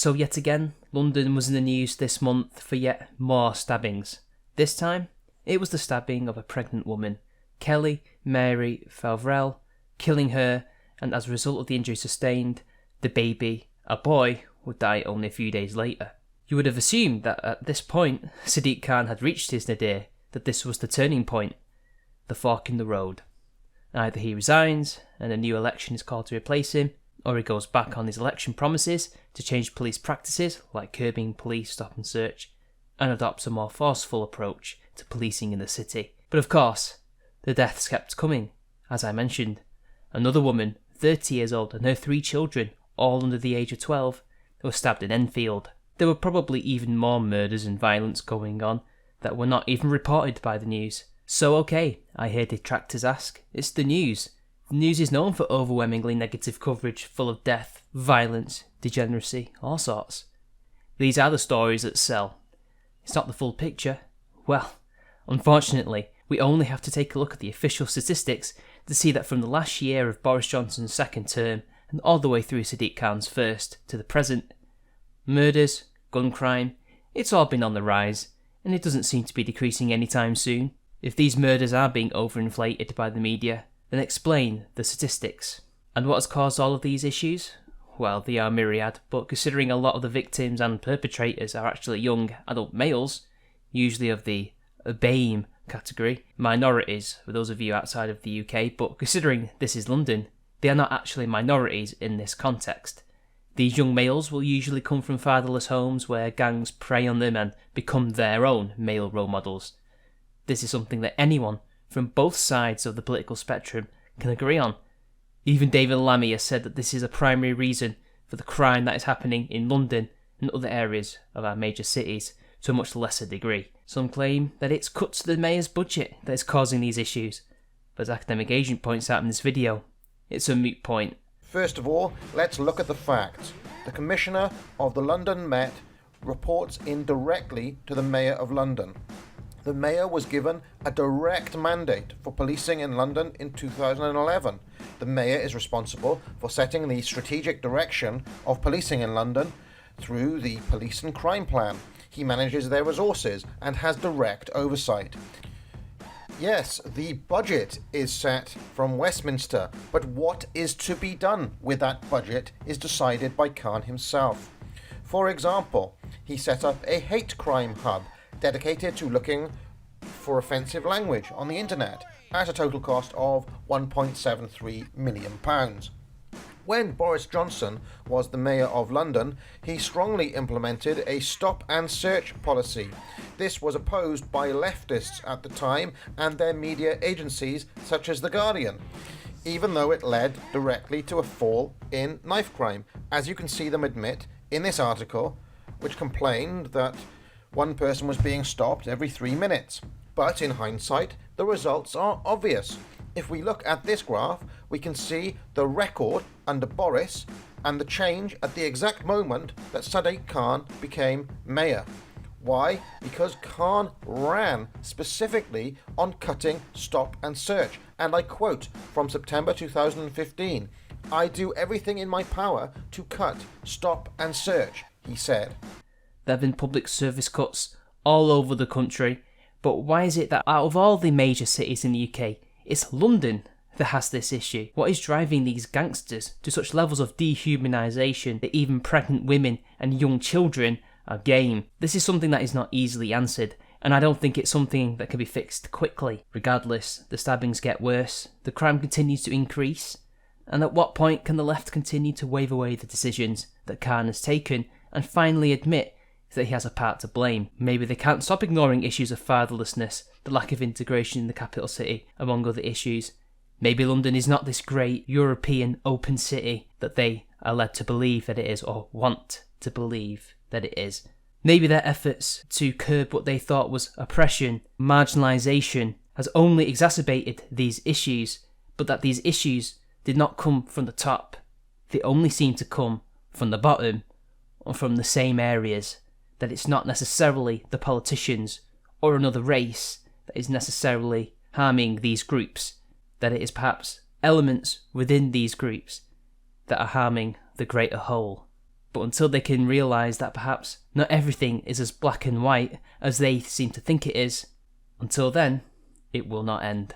So yet again, London was in the news this month for yet more stabbings. This time, it was the stabbing of a pregnant woman, Kelly Mary Favrell, killing her, and as a result of the injury sustained, the baby, a boy, would die only a few days later. You would have assumed that at this point, Sadiq Khan had reached his nadir, that this was the turning point, the fork in the road. Either he resigns and a new election is called to replace him, or he goes back on his election promises to change police practices like curbing police stop and search, and adopts a more forceful approach to policing in the city. But of course, the deaths kept coming. As I mentioned, another woman, 30 years old, and her 3 children, all under the age of 12, were stabbed in Enfield. There were probably even more murders and violence going on that were not even reported by the news. So okay, I hear detractors ask, it's the news. The news is known for overwhelmingly negative coverage full of death, violence, degeneracy, all sorts. These are the stories that sell. It's not the full picture. Well, unfortunately, we only have to take a look at the official statistics to see that from the last year of Boris Johnson's second term and all the way through Sadiq Khan's first to the present, murders, gun crime, it's all been on the rise, and it doesn't seem to be decreasing anytime soon. If these murders are being overinflated by the media, then explain the statistics. And what has caused all of these issues? Well, they are myriad, but considering a lot of the victims and perpetrators are actually young adult males, usually of the BAME category, minorities for those of you outside of the UK, but considering this is London, they are not actually minorities in this context. These young males will usually come from fatherless homes where gangs prey on them and become their own male role models. This is something that anyone from both sides of the political spectrum can agree on. Even David Lammy has said that this is a primary reason for the crime that is happening in London and other areas of our major cities to a much lesser degree. Some claim that it's cuts to the mayor's budget that is causing these issues, but as Academic Agent points out in this video, it's a moot point. First of all, let's look at the facts. The Commissioner of the London Met reports in directly to the Mayor of London. The Mayor was given a direct mandate for policing in London in 2011. The Mayor is responsible for setting the strategic direction of policing in London through the Police and Crime Plan. He manages their resources and has direct oversight. Yes, the budget is set from Westminster, but what is to be done with that budget is decided by Khan himself. For example, he set up a hate crime hub dedicated to looking for offensive language on the internet at a total cost of £1.73 million. When Boris Johnson was the Mayor of London, he strongly implemented a stop and search policy. This was opposed by leftists at the time and their media agencies such as The Guardian, even though it led directly to a fall in knife crime, as you can see them admit in this article, which complained that one person was being stopped every 3 minutes. But in hindsight, the results are obvious. If we look at this graph, we can see the record under Boris and the change at the exact moment that Sadiq Khan became mayor. Why? Because Khan ran specifically on cutting stop and search. And I quote from September 2015, "I do everything in my power to cut, stop and search," he said. There have been public service cuts all over the country, but why is it that out of all the major cities in the UK, it's London that has this issue? What is driving these gangsters to such levels of dehumanisation that even pregnant women and young children are game? This is something that is not easily answered, and I don't think it's something that can be fixed quickly. Regardless, the stabbings get worse, the crime continues to increase, and at what point can the left continue to wave away the decisions that Khan has taken and finally admit that he has a part to blame? Maybe they can't stop ignoring issues of fatherlessness, the lack of integration in the capital city, among other issues. Maybe London is not this great European open city that they are led to believe that it is, or want to believe that it is. Maybe their efforts to curb what they thought was oppression, marginalisation, has only exacerbated these issues, but that these issues did not come from the top. They only seem to come from the bottom, or from the same areas. That it's not necessarily the politicians or another race that is necessarily harming these groups, that it is perhaps elements within these groups that are harming the greater whole. But until they can realise that perhaps not everything is as black and white as they seem to think it is, until then, it will not end.